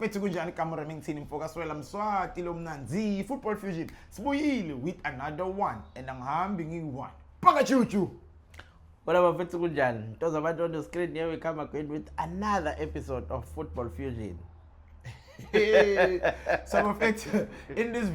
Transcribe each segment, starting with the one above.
bafethu kunjani cameraman ngithini mfokaswela Mswati lo mnanzi Football Fusion sibuyile with another one and angihambi ngiyi-1 paka chuchu. What about Fethu kunjani? Those of on the screen here we come again with another episode of Football Fusion. So Bafethu, in this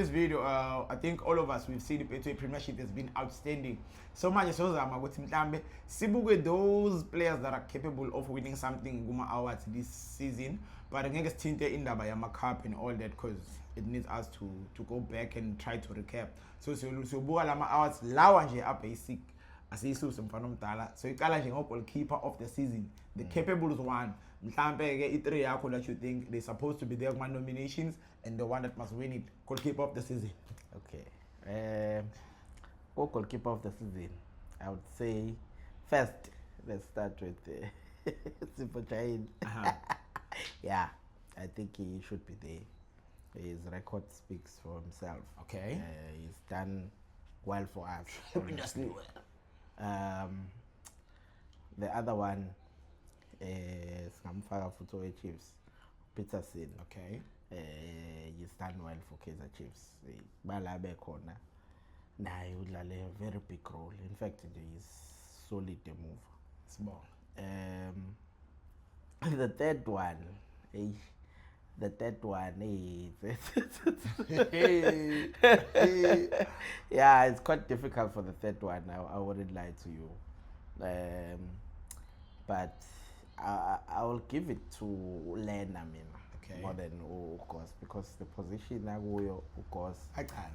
video, I think all of us we've seen the Betway Premiership has been outstanding. So much so ukuthi mhlambe sibuke those players that are capable of winning something kuma awards this season, but ngeke sithinte indaba yama cup and all that because it needs us to go back and try to recap. So siyobuka lama awards lawa nje a basic asiyisuse mfana omdala. So iqala nje goalkeeper of the season, the capable one. Mhlambe ke i3 yakho that you think they're supposed to be there with nominations and the one that must win it, goalkeeper of the season. Okay. Goalkeeper of the season, I would say first let's start with Sipho Chahine. Yeah, I think he should be there. His record speaks for himself. Okay. He's done well for us. The other one singamfaka futhi owe-Chiefs, Peterson. Okay. He's done well for Kaizer Chiefs. Bala bekhona naye udlale a very big role. In fact, he's solid the move. Small. The third one yeah, it's quite difficult for the third one. I wouldn't lie to you. But I will give it to Lena, okay. More than Ukos, because the position Naguyo Ukos,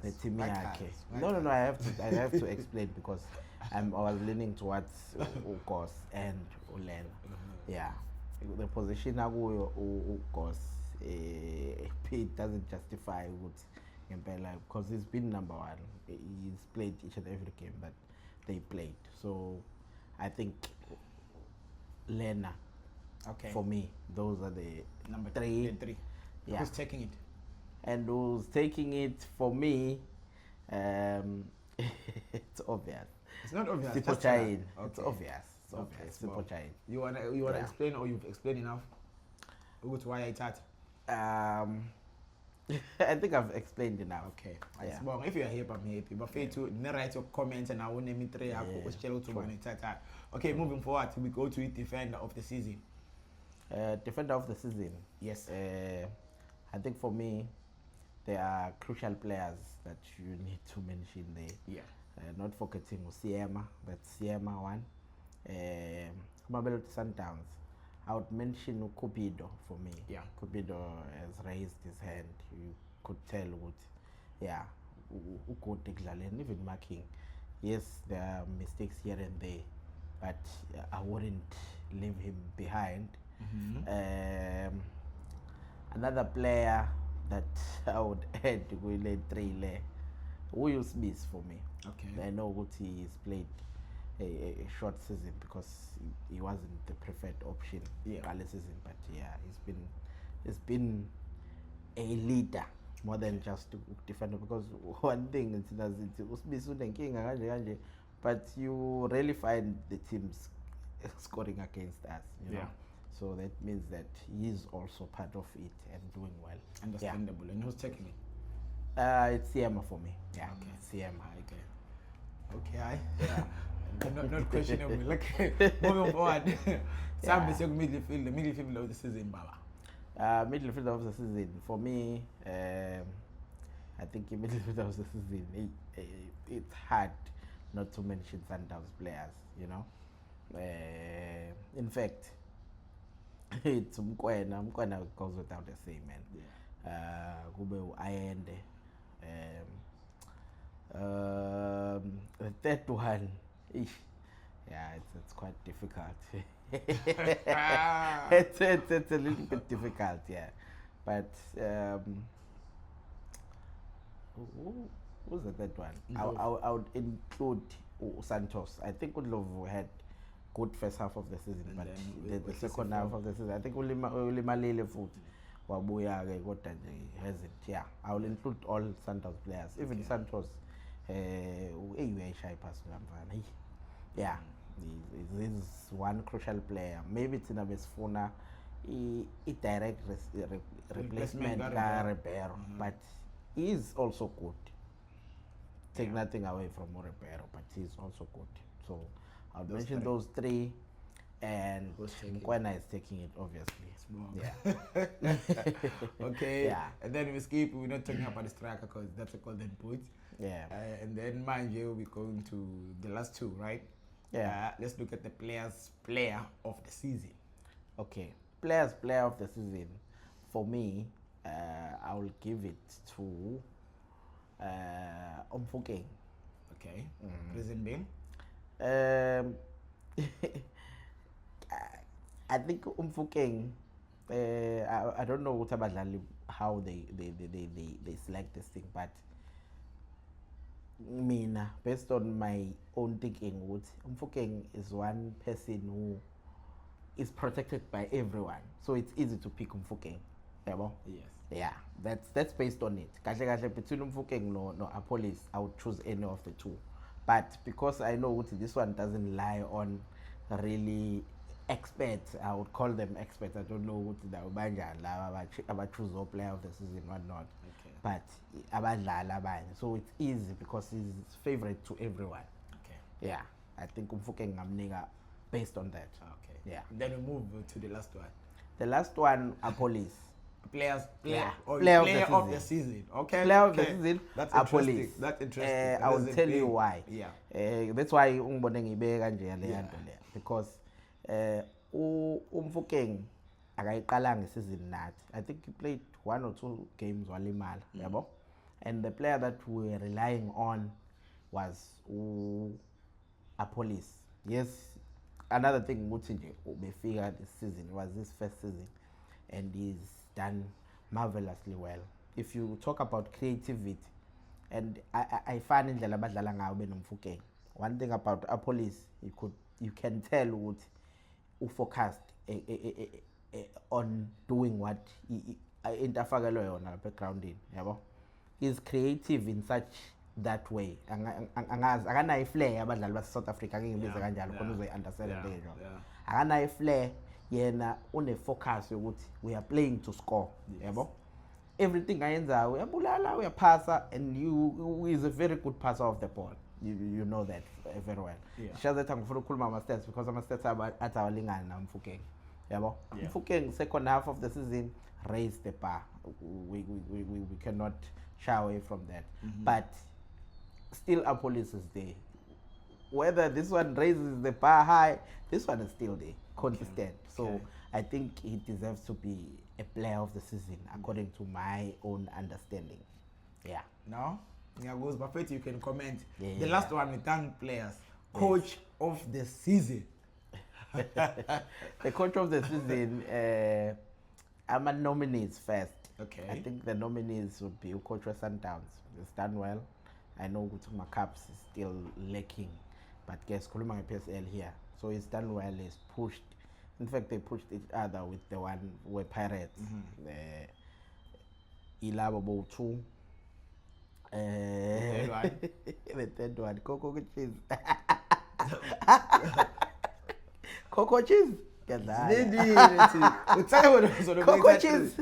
the team No, I have to explain because I was leaning towards Ukos and Lena. Yeah, the position Naguyo Ukos, it doesn't justify what because he's been number one. He's played each and every game that they played. So I think Lena. Okay. For me, those are the number three. Yeah. Who's taking it? And who's taking it for me? It's obvious. It's not obvious. Sipho Chahine. Okay. It's obvious. It's obvious. Sipho Chahine. You wanna explain, or you've explained enough? Why I thought? I think I've explained enough. Okay. Yeah. If you're happy, I'm happy. But fair to write your comments and I will name it three. Okay, moving forward, we go to defender of the season. Defender of the season. Yes. I think for me, there are crucial players that you need to mention there. Yeah. Not forgetting Siema. That's Siema one. Mamelodi Sundowns. I would mention Cupido for me. Yeah. Cupido has raised his hand. You could tell what, yeah, who and even marking. Yes, there are mistakes here and there, but I wouldn't leave him behind. Mm-hmm. Another player that I would add to Will Will Smith for me. Okay. I know what he's played a short season because he wasn't the preferred option early season, but yeah, he's been a leader more than just a defender, because one thing is but you rarely find the teams scoring against us, you know. So that means that he's also part of it and doing well. Understandable. And who's taking it? It's Siema for me. Yeah, okay. Siema. Okay. Yeah. Not questionable. Okay, moving forward. Some say midfield of the season, Baba. Midfield of the season for me. I think in midfield of the season, it's hard not to mention Sundowns players. You know, in fact, it's Mkwena. Mkwena goes without a say, man. Kube Ayende. The third one. Yeah, it's quite difficult. it's a little bit difficult, yeah. But who's the third one? I would include Santos. I think Udlovu had good first half of the season, and but the second half of the season, I think Ulimalele foot Wabuya hasn't. Yeah, I will include all Santos players, even Santos. Yeah, he's one crucial player. Maybe Tina Besfuna direct replacement Ribeiro, but he is also good. Take nothing away from Ribeiro, but he's also good. So I'll mention those three, and Mokoena is taking it, obviously. Yeah. Okay. Yeah. And then we skip. We're not talking about the striker because that's a golden boot. Yeah. And then mind you, we're going to the last two, right? Yeah. Let's look at the player of the season. Okay. Player of the season. For me, I will give it to Mofokeng. Okay. Reason being? I think Mofokeng, I don't know what about how they select this thing, but mina, based on my own thinking, Mofokeng is one person who is protected by everyone, so it's easy to pick Mofokeng. Yes. Yeah, that's based on it. Between Mofokeng no Apollis, I would choose any of the two. But because I know this one doesn't lie on really experts, I would call them experts. I don't know what I choose or player of the season or not. Okay. But so it's easy because he's favorite to everyone. Okay. Yeah, I think Mofokeng Ngamninga based on that. Okay. Yeah. Then we move to the last one. The last one, Apollis. Player of the season. Okay. Player of the season. That's interesting. That's interesting. I will tell you why. Yeah. That's why because Mofokeng akayiqalanga isizini nathi. I think he played 1 or 2 games walimala, yabo. And the player that we were relying on was Apollis. Yes. Another thing ukuthi nje ubefika this season, it was his first season, and he's done marvelously well. If you talk about creativity, and I find indlela abadlala ngayo benomfukeng. One thing about Apollis, you can tell what who focused on doing what intafakelo yona background in, yabo. He's creative in such that way. Akanayo flair abadlali base South Africa ngibiza kanjalo khona uzoyi-understand le nto. Akanayo flair, yena une focus yokuthi we are playing to score, yabo. Everything ayenzayo uyabulala uyaphasa, and you is a very good passer of the ball. You know that very well. Shazetha ngifuna ukukhuluma ama stats because ama stats athi awalingana na Mofokeng, yabo. Mofokeng second half of the season raised the bar. We cannot shy away from that. But still Apollis is there. Whether this one raises the bar high, this one is still there, consistent. So I think he deserves to be a player of the season according to my own understanding. Yeah. Now, goes Buffett, you can comment. The last one we thank players. Coach of the season. The coach of the season, I'm a nominees first. Okay. I think the nominees would be Coach of Sundowns. He's done well. I know Gutuma Caps is still lacking, but guess Kuluma PSL here. So he's done well. He's pushed. In fact, they pushed each other with the one where Pirates. Ilabo 2. The third one, Coco Cheese. Coco Cheese. Coco Cheese.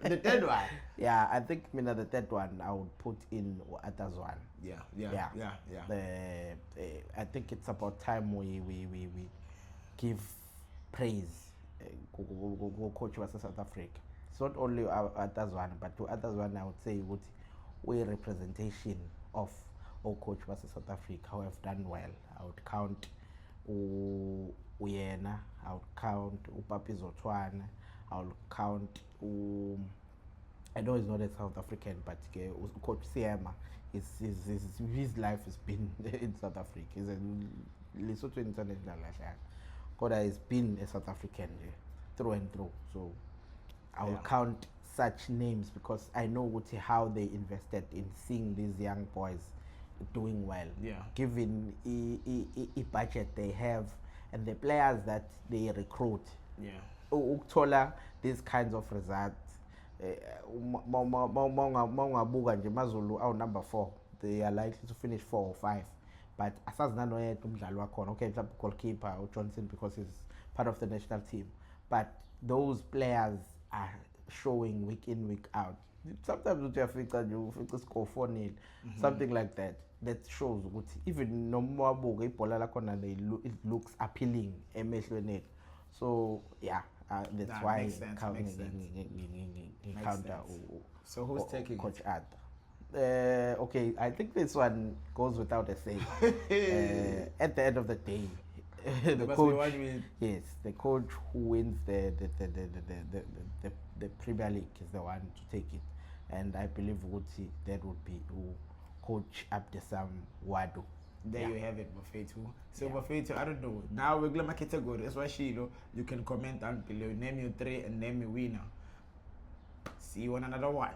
The third one. Yeah, I think the third one I would put in Atazwan one. Yeah. I think it's about time we give praise coach of South Africa. It's not only Atazwan one, but to Atazwan one I would say we representation of our coach versus South Africa who have done well. I would count Uyena, I would count Upapi Zotwana, I would count I know he's not a South African, but Coach Siema, his life has been in South Africa. He's a Lesotho international. God has been a South African through and through. So I will count such names because I know how they invested in seeing these young boys doing well. Given the budget they have and the players that they recruit. Ukuthola these kinds of results. Maungabuka nje Mazulu number 4, they are likely to finish 4 or 5, but asazi nanoyedwa umdlali wakhona. Okay, mhlawumbe goalkeeper Johnson because he's part of the national team, but those players are showing week in, week out. Sometimes you score 4-0, something like that. That shows what even no more it looks appealing. So yeah, that's That why makes sense, counter. So who's taking Coach Ad? Okay, I think this one goes without a say. At the end of the day, the coach, yes, the coach who wins the Premier League is the one to take it, and I believe that would be Coach Abdesam Wadu. There you have it, Bafetu. So Bafetu, I don't know. Now we're going to category. That's why you can comment down below. Name your 3 and name your winner. See you on another one.